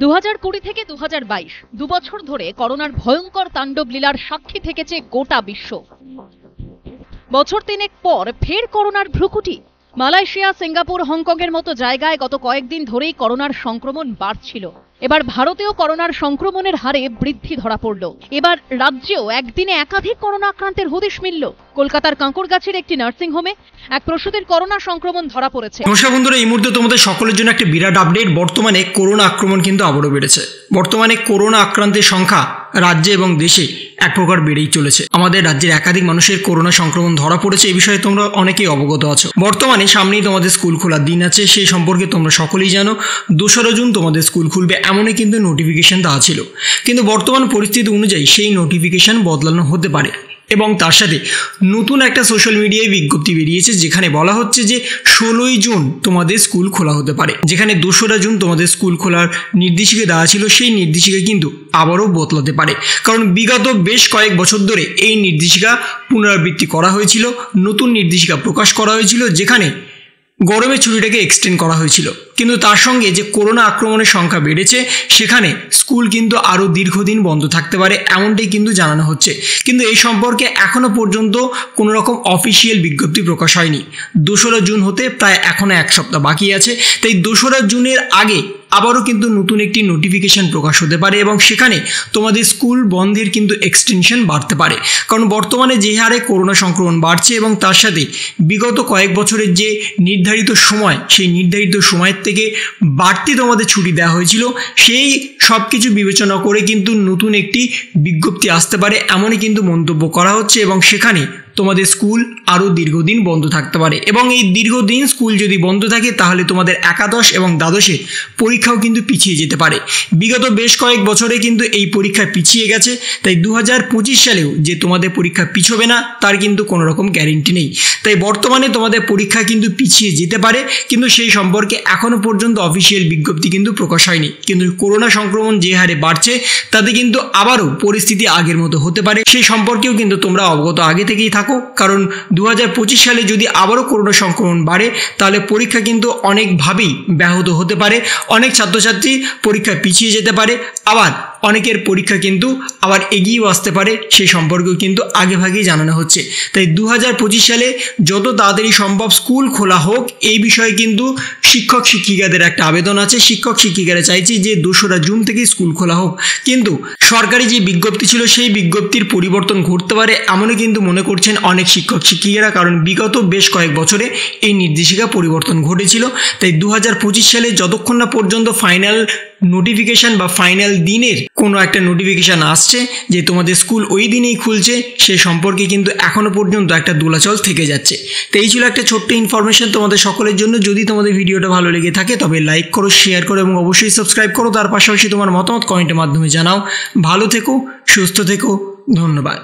2020 থেকে 2022 দুবছর ধরে করোনার ভয়ঙ্কর তাণ্ডব লীলার সাক্ষী থেকেছে গোটা বিশ্ব। বছর তিনেক পর ফের করোনার ভ্রুকুটি। মালয়েশিয়া, সিঙ্গাপুর, হংকংয়ের মতো জায়গায় গত কয়েকদিন ধরেই করোনার সংক্রমণ বাড়ছিল। এবার ভারতেও করোনার সংক্রমণের হারে বৃদ্ধি ধরা পড়ল। এবার রাজ্যেও একদিনে একাধিক করোনা আক্রান্তের হদিশ মিলল। কলকাতার কাঁকড়গাছির একটি নার্সিং হোমে এক প্রসূতির করোনা সংক্রমণ ধরা পড়েছে। নমস্কার বন্ধুরা, এই মুহূর্তে তোমাদের সকলের জন্য একটা বিরাট আপডেট। বর্তমানে করোনা আক্রমণ কিন্তু আবারও বেড়েছে। বর্তমানে করোনা আক্রান্তের সংখ্যা রাজ্যে এবং দেশে এক প্রকার বেড়েই চলেছে। আমাদের রাজ্যের একাধিক মানুষের করোনা সংক্রমণ ধরা পড়েছে, এই বিষয়ে তোমরা অনেকেই অবগত আছো। বর্তমানে সামনেই তোমাদের স্কুল খোলার দিন আছে, সেই সম্পর্কে তোমরা সকলেই জানো। 2রা জুন তোমাদের স্কুল খুলবে, এমনই কিন্তু নোটিফিকেশন দেওয়া ছিল। কিন্তু বর্তমান পরিস্থিতি অনুযায়ী সেই নোটিফিকেশন বদলানো হতে পারে এবং তার সাথে নতুন একটা সোশ্যাল মিডিয়ায় বিজ্ঞপ্তি বেরিয়েছে, যেখানে বলা হচ্ছে যে 16ই জুন তোমাদের স্কুল খোলা হতে পারে। যেখানে 2রা জুন তোমাদের স্কুল খোলার নির্দেশিকা দেওয়া ছিল, সেই নির্দেশিকা কিন্তু আবারও বদলাতে পারে। কারণ বিগত বেশ কয়েক বছর ধরে এই নির্দেশিকা পুনরাবৃত্তি করা হয়েছিল, নতুন নির্দেশিকা প্রকাশ করা হয়েছিল, যেখানে গরমের ছুটিটাকে এক্সটেন্ড করা হয়েছিল। কিন্তু তার সঙ্গে যে করোনা আক্রমণের সংখ্যা বেড়েছে, সেখানে স্কুল কিন্তু আরও দীর্ঘদিন বন্ধ থাকতে পারে, এমনটাই কিন্তু জানানো হচ্ছে। কিন্তু এই সম্পর্কে এখনও পর্যন্ত কোনো রকম অফিসিয়াল বিজ্ঞপ্তি প্রকাশ হয়নি। 2রা জুন হতে প্রায় এখনও 1 সপ্তাহ বাকি আছে। তাই 2রা জুনের আগে আবারও কিন্তু নতুন একটি নোটিফিকেশন প্রকাশ হতে পারে এবং সেখানে তোমাদের স্কুল বন্ধের কিন্তু এক্সটেনশন বাড়তে পারে। কারণ বর্তমানে যে হারে করোনা সংক্রমণ বাড়ছে এবং তার সাথে বিগত কয়েক বছরের যে নির্ধারিত সময়, সেই নির্ধারিত সময়ের থেকে বাড়তি তোমাদের ছুটি দেওয়া হয়েছিল, সেই সব কিছু বিবেচনা করে কিন্তু নতুন একটি বিজ্ঞপ্তি আসতে পারে, এমনই কিন্তু মন্তব্য করা হচ্ছে। এবং সেখানে তোমাদের স্কুল আরও দীর্ঘদিন বন্ধ থাকতে পারে এবং এই দীর্ঘদিন স্কুল যদি বন্ধ থাকে, তাহলে তোমাদের একাদশ এবং দ্বাদশের পরীক্ষাও কিন্তু পিছিয়ে যেতে পারে। বিগত বেশ কয়েক বছরে কিন্তু এই পরীক্ষা পিছিয়ে গেছে। তাই 2025 সালেও যে তোমাদের পরীক্ষা পিছবে না, তার কিন্তু কোনো রকম গ্যারেন্টি নেই। তাই বর্তমানে তোমাদের পরীক্ষা কিন্তু পিছিয়ে যেতে পারে, কিন্তু সেই সম্পর্কে এখনও পর্যন্ত অফিসিয়াল বিজ্ঞপ্তি কিন্তু প্রকাশ হয়নি। কিন্তু করোনা সংক্রমণ যে হারে বাড়ছে, তাতে কিন্তু আবারও পরিস্থিতি আগের মতো হতে পারে। সেই সম্পর্কেও কিন্তু তোমরা অবগত আগে থেকেই থাকো। কারণ 2025 সালে যদি আবারও করোনা সংক্রমণ বাড়ে, তাহলে পরীক্ষা কিন্তু অনেকভাবেই ব্যাহত হতে পারে। অনেক ছাত্রছাত্রী পরীক্ষা পিছিয়ে যেতে পারে, আবার অনেকের পরীক্ষা কিন্তু আবার এগিয়েও আসতে পারে। সেই সম্পর্কেও কিন্তু আগেভাগেই জানানো হচ্ছে। তাই 2025 সালে যত তাড়াতাড়ি সম্ভব স্কুল খোলা হোক, এই বিষয়ে কিন্তু শিক্ষক শিক্ষিকাদের একটা আবেদন আছে। শিক্ষক শিক্ষিকারা চাইছে যে 2রা জুন থেকে স্কুল খোলা হোক। কিন্তু সরকারি যে বিজ্ঞপ্তি ছিল, সেই বিজ্ঞপ্তির পরিবর্তন ঘটতে পারে, এমনই কিন্তু মনে করছেন অনেক শিক্ষক শিক্ষিকারা। কারণ বিগত বেশ কয়েক বছরে এই নির্দেশিকা পরিবর্তন ঘটেছিল। তাই 2025 সালে যতক্ষণ না পর্যন্ত ফাইনাল নোটিফিকেশন বা ফাইনাল দিনের কোনো একটা নোটিফিকেশন আসছে যে তোমাদের স্কুল ওই দিনেই খুলছে, সে সম্পর্কে কিন্তু এখনো পর্যন্ত একটা দোলাচল থেকে যাচ্ছে। তো এই ছিল একটা ছোট্ট ইনফরমেশন তোমাদের সকলের জন্য। যদি তোমাদের ভিডিওটা ভালো লেগে থাকে, তবে লাইক করো, শেয়ার করো এবং অবশ্যই সাবস্ক্রাইব করো। তার পাশাপাশি তোমার মতামত কমেন্টের মাধ্যমে জানাও। ভালো থেকো, সুস্থ থেকো, ধন্যবাদ।